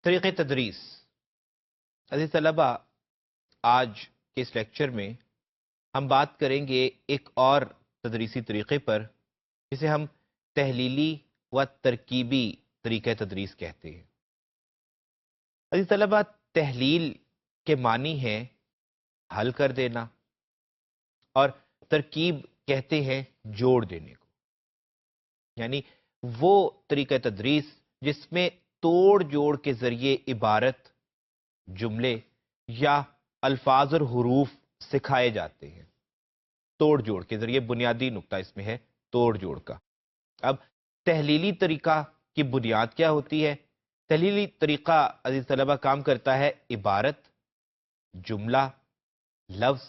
طریقہ تدریس. عزیز طلبہ، آج کے اس لیکچر میں ہم بات کریں گے ایک اور تدریسی طریقے پر جسے ہم تحلیلی و ترکیبی طریقہ تدریس کہتے ہیں. عزیز طلبہ، تحلیل کے معنی ہے حل کر دینا، اور ترکیب کہتے ہیں جوڑ دینے کو. یعنی وہ طریقہ تدریس جس میں توڑ جوڑ کے ذریعے عبارت، جملے یا الفاظ اور حروف سکھائے جاتے ہیں. توڑ جوڑ کے ذریعے بنیادی نقطہ اس میں ہے توڑ جوڑ کا. اب تحلیلی طریقہ کی بنیاد کیا ہوتی ہے؟ تحلیلی طریقہ عزیز طلبہ کام کرتا ہے عبارت، جملہ، لفظ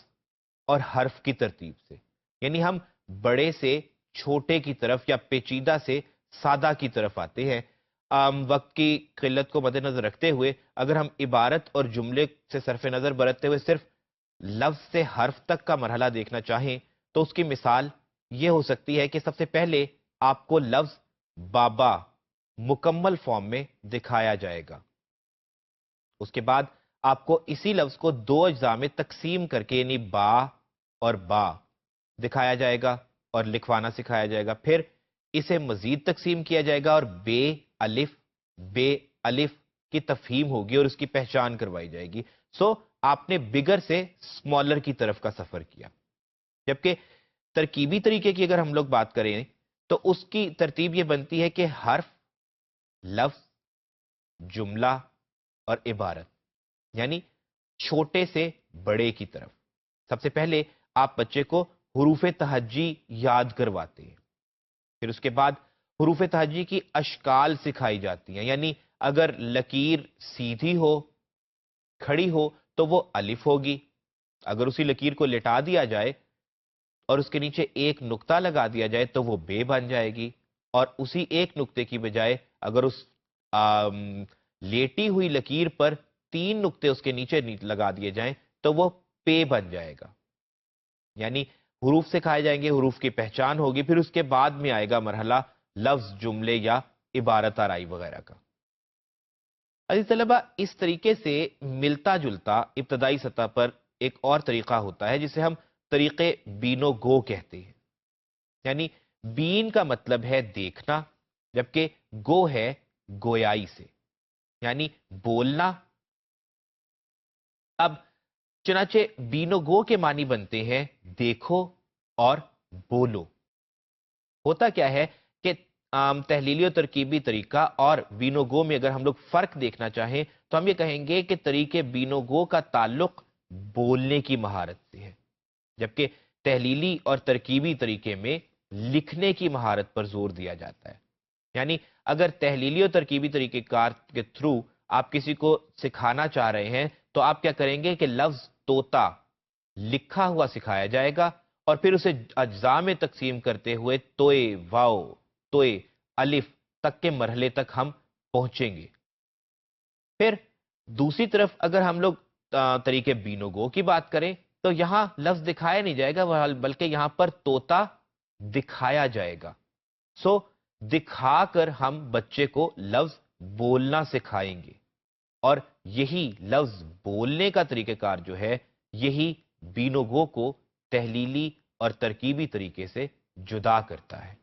اور حرف کی ترتیب سے. یعنی ہم بڑے سے چھوٹے کی طرف یا پیچیدہ سے سادہ کی طرف آتے ہیں. وقت کی قلت کو مد نظر رکھتے ہوئے اگر ہم عبارت اور جملے سے صرف نظر برتتے ہوئے صرف لفظ سے حرف تک کا مرحلہ دیکھنا چاہیں تو اس کی مثال یہ ہو سکتی ہے کہ سب سے پہلے آپ کو لفظ بابا مکمل فارم میں دکھایا جائے گا. اس کے بعد آپ کو اسی لفظ کو دو اجزاء میں تقسیم کر کے یعنی با اور با دکھایا جائے گا اور لکھوانا سکھایا جائے گا. پھر اسے مزید تقسیم کیا جائے گا اور بے الف کی تفہیم ہوگی اور اس کی پہچان کروائی جائے گی. آپ نے بگر سے اسمالر کی طرف کا سفر کیا. جبکہ ترکیبی طریقے کی اگر ہم لوگ بات کریں تو اس کی ترتیب یہ بنتی ہے کہ حرف، لفظ، جملہ اور عبارت، یعنی چھوٹے سے بڑے کی طرف. سب سے پہلے آپ بچے کو حروف تہجی یاد کرواتے ہیں. پھر اس کے بعد حروف تہجی کی اشکال سکھائی جاتی ہیں. یعنی اگر لکیر سیدھی ہو، کھڑی ہو تو وہ الف ہوگی. اگر اسی لکیر کو لٹا دیا جائے اور اس کے نیچے ایک نقطہ لگا دیا جائے تو وہ بے بن جائے گی. اور اسی ایک نقطے کی بجائے اگر اس لیٹی ہوئی لکیر پر 3 نقطے اس کے نیچے لگا دیے جائیں تو وہ پے بن جائے گا. یعنی حروف سکھائے جائیں گے، حروف کی پہچان ہوگی. پھر اس کے بعد میں آئے گا مرحلہ لفظ، جملے یا عبارت آرائی وغیرہ کا. عزیز طلبہ، اس طریقے سے ملتا جلتا ابتدائی سطح پر ایک اور طریقہ ہوتا ہے جسے ہم طریقے بین و گو کہتے ہیں. یعنی بین کا مطلب ہے دیکھنا، جبکہ گو ہے گویائی سے، یعنی بولنا. اب چنانچہ بین و گو کے معنی بنتے ہیں دیکھو اور بولو. ہوتا کیا ہے کہ تحلیلی و ترکیبی طریقہ اور بین و گو میں اگر ہم لوگ فرق دیکھنا چاہیں تو ہم یہ کہیں گے کہ طریقے بین و گو کا تعلق بولنے کی مہارت سے ہے، جبکہ تحلیلی اور ترکیبی طریقے میں لکھنے کی مہارت پر زور دیا جاتا ہے. یعنی اگر تحلیلی اور ترکیبی طریقے کار کے تھرو آپ کسی کو سکھانا چاہ رہے ہیں تو آپ کیا کریں گے کہ لفظ طوطا لکھا ہوا سکھایا جائے گا اور پھر اسے اجزاء میں تقسیم کرتے ہوئے توئے واؤ، توئے الف تک کے مرحلے تک ہم پہنچیں گے. پھر دوسری طرف اگر ہم لوگ طریقے بین و گو کی بات کریں تو یہاں لفظ دکھایا نہیں جائے گا بلکہ یہاں پر طوطا دکھایا جائے گا. دکھا کر ہم بچے کو لفظ بولنا سکھائیں گے، اور یہی لفظ بولنے کا طریقہ کار جو ہے یہی بین و گو کو تحلیلی اور ترکیبی طریقے سے جدا کرتا ہے.